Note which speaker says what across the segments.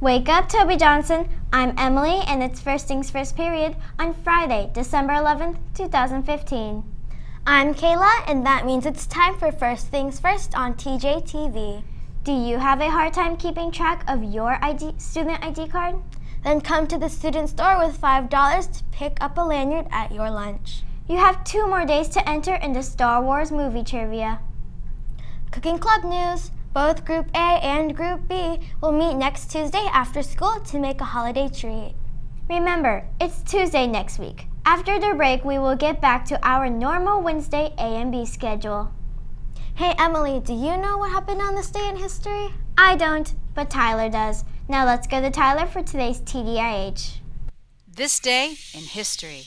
Speaker 1: Wake up, Toby Johnson. I'm Emily, and it's First Things First period on Friday, December 11th, 2015.
Speaker 2: I'm Kayla, and that means it's time for First Things First on TJTV.
Speaker 1: Do you have a hard time keeping track of your student ID card?
Speaker 2: Then come to the student store with $5 to pick up a lanyard at your lunch.
Speaker 1: You have 2 more days to enter in the Star Wars movie trivia.
Speaker 2: Cooking Club news. Both Group A and Group B will meet next Tuesday after school to make a holiday treat.
Speaker 1: Remember, it's Tuesday next week. After the break, we will get back to our normal Wednesday A and B schedule.
Speaker 2: Hey Emily, do you know what happened on this day in history?
Speaker 1: I don't, but Tyler does. Now let's go to Tyler for today's TDIH.
Speaker 3: This day in history.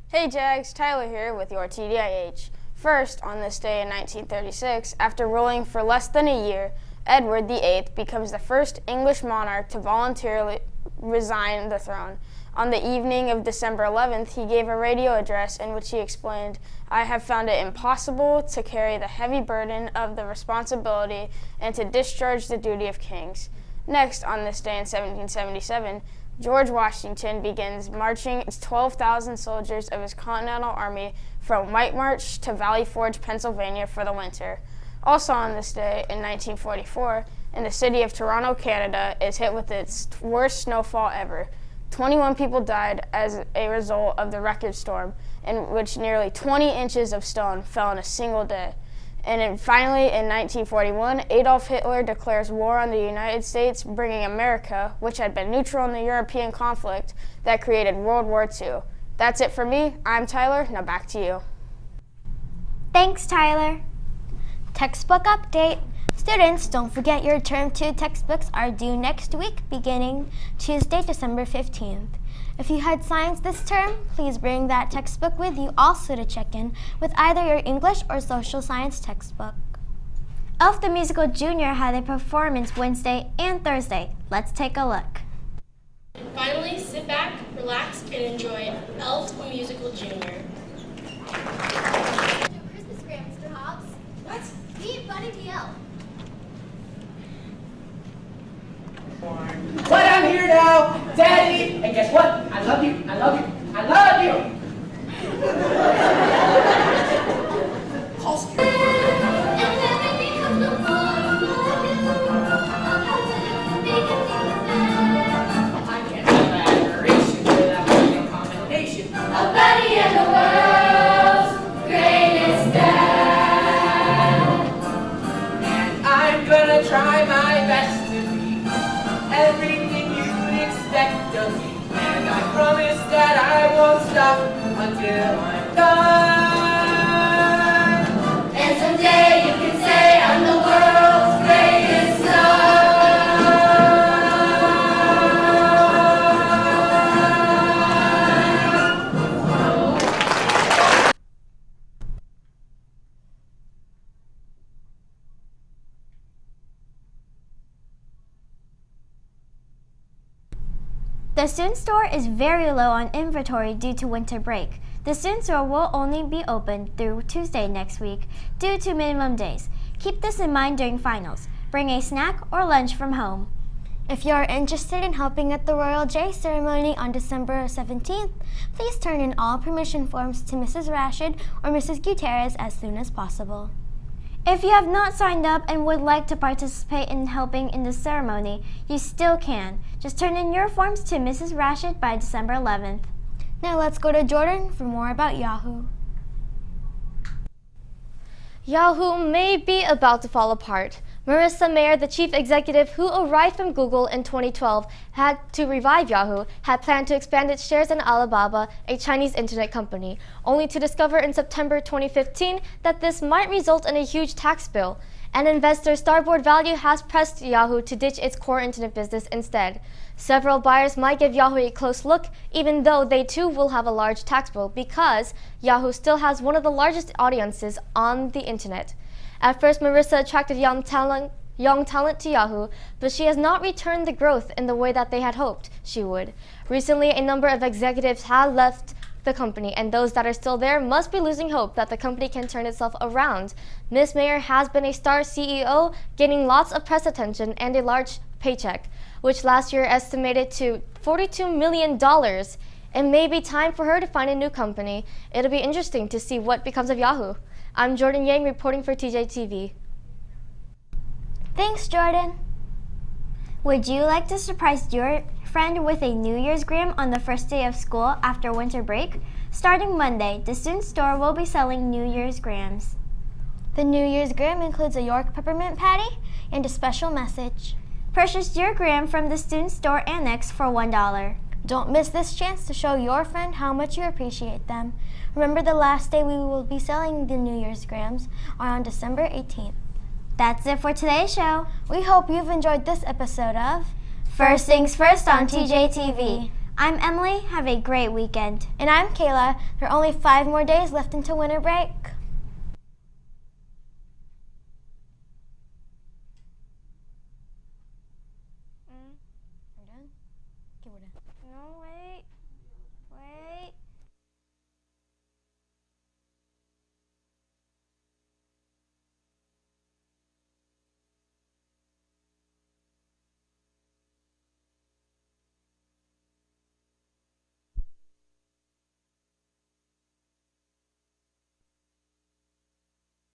Speaker 4: Hey Jags, Tyler here with your TDIH. First, on this day in 1936, after ruling for less than a year, Edward VIII becomes the first English monarch to voluntarily resign the throne. On the evening of December 11th, he gave a radio address in which he explained, "I have found it impossible to carry the heavy burden of the responsibility and to discharge the duty of kings." Next, on this day in 1777, George Washington begins marching 12,000 soldiers of his Continental Army from White Marsh to Valley Forge, Pennsylvania for the winter. Also on this day in 1944, in the city of Toronto, Canada, is hit with its worst snowfall ever. 21 people died as a result of the record storm, in which nearly 20 inches of stone fell in a single day. And then finally, in 1941, Adolf Hitler declares war on the United States, bringing America, which had been neutral in the European conflict that created World War II. That's it for me. I'm Tyler. Now back to you.
Speaker 1: Thanks, Tyler.
Speaker 2: Textbook update. Students, don't forget your Term 2 textbooks are due next week, beginning Tuesday, December 15th. If you had science this term, please bring that textbook with you also to check in with either your English or social science textbook.
Speaker 1: Elf the Musical Jr. had a performance Wednesday and Thursday. Let's take a look.
Speaker 5: And finally, sit back, relax, and enjoy Elf the Musical Jr.
Speaker 6: Christmas Graham, Mr. Hobbs. What? Me and Buddy the Elf.
Speaker 7: But I'm here now, Daddy, and guess what? I love you, I love you, I love you! I can't have admiration without having a commendation.
Speaker 6: A Buddy and the world's greatest dad.
Speaker 7: And I'm gonna try my best to be everything you'd expect of me. And I promise that I won't stop until I'm done.
Speaker 6: And someday you can say I'm the world's greatest son.
Speaker 1: The student store is very low on inventory due to winter break. The student store will only be open through Tuesday next week due to minimum days. Keep this in mind during finals. Bring a snack or lunch from home.
Speaker 2: If you are interested in helping at the Royal J ceremony on December 17th, please turn in all permission forms to Mrs. Rashid or Mrs. Gutierrez as soon as possible.
Speaker 1: If you have not signed up and would like to participate in helping in the ceremony, you still can. Just turn in your forms to Mrs. Rashid by December 11th.
Speaker 2: Now let's go to Jordan for more about Yahoo.
Speaker 8: Yahoo may be about to fall apart. Marissa Mayer, the chief executive who arrived from Google in 2012, had to revive Yahoo, had planned to expand its shares in Alibaba, a Chinese internet company, only to discover in September 2015 that this might result in a huge tax bill. An investor, Starboard Value, has pressed Yahoo to ditch its core internet business instead. Several buyers might give Yahoo a close look, even though they too will have a large tax bill, because Yahoo still has one of the largest audiences on the internet. At first, Marissa attracted young talent to Yahoo, but she has not returned the growth in the way that they had hoped she would. Recently, a number of executives have left the company, and those that are still there must be losing hope that the company can turn itself around. Ms. Mayer has been a star CEO, gaining lots of press attention and a large paycheck, which last year estimated to $42 million. It may be time for her to find a new company. It'll be interesting to see what becomes of Yahoo. I'm Jordan Yang reporting for TJTV.
Speaker 2: Thanks, Jordan.
Speaker 1: Would you like to surprise your friend with a New Year's gram on the first day of school after winter break? Starting Monday, the student store will be selling New Year's grams.
Speaker 2: The New Year's gram includes a York peppermint patty and a special message.
Speaker 1: Purchase your gram from the student store annex for $1.
Speaker 2: Don't miss this chance to show your friend how much you appreciate them. Remember, the last day we will be selling the New Year's grams are on December 18th.
Speaker 1: That's it for today's show.
Speaker 2: We hope you've enjoyed this episode of
Speaker 1: First Things First on TJTV. I'm Emily. Have a great weekend.
Speaker 2: And I'm Kayla. There are only 5 more days left until winter break.